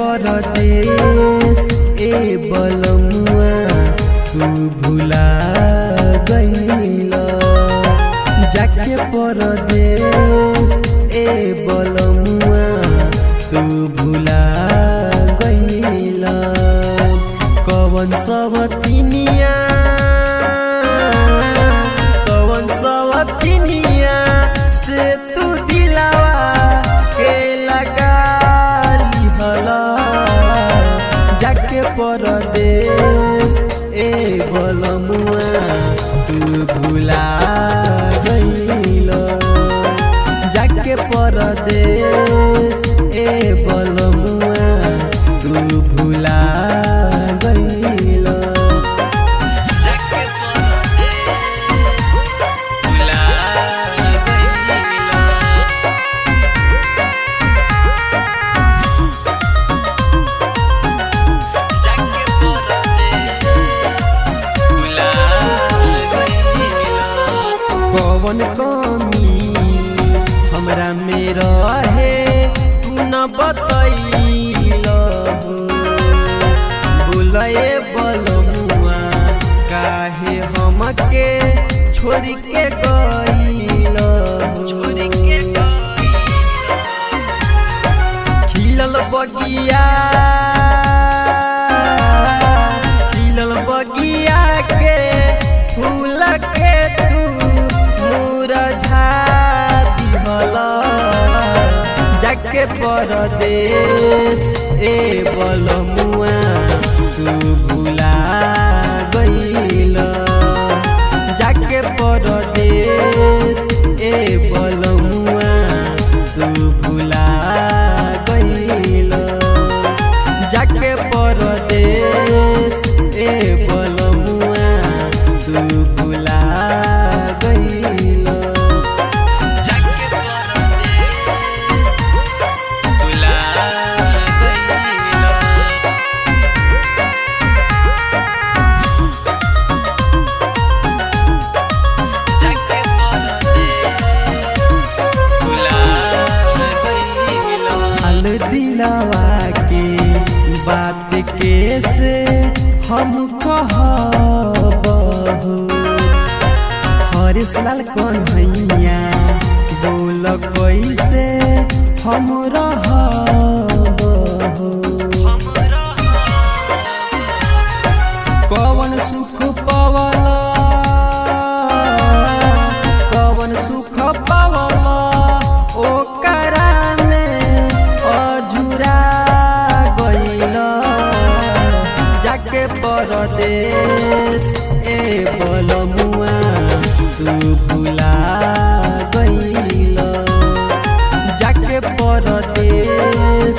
परदेश ए बलमुआ तू भुला गइला। जाके परदेश ए बलमुआ तू भुला गइला। कवन सवतिनिया से तू दिलावा के लगा लिहला। जाके परदेश ए बलमुआ तू भुला गइला। जाके परदेश ए बलमुआ तू भुला गइला। कौन कमी हमरा में रहे तू न बतैला। बोलए बलमुआ काहे हमके छोड़ के गइला। खिलल बगिया के फूल के तू मुरझा दिहला। जाके परदेश ए बलमुआ तू भुला गइला। जाके परदेश ए बलमुआ तू भुला गइला। जाके परदेश ए बलमुआ तू भुला गइला। दिलवा के बात कैसे हम कहबहु। हरीश लाल कन्हैया बोल कैसे हम रहबहु। कवन सुख पवला ओकरा में अधूरा गइला। जाके परदेश ए बलमुआ तू भुला गइला। जाके परदेश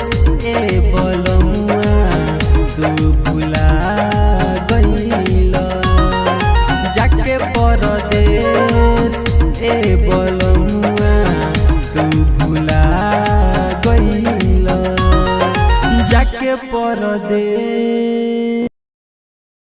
ए बलमुआ तू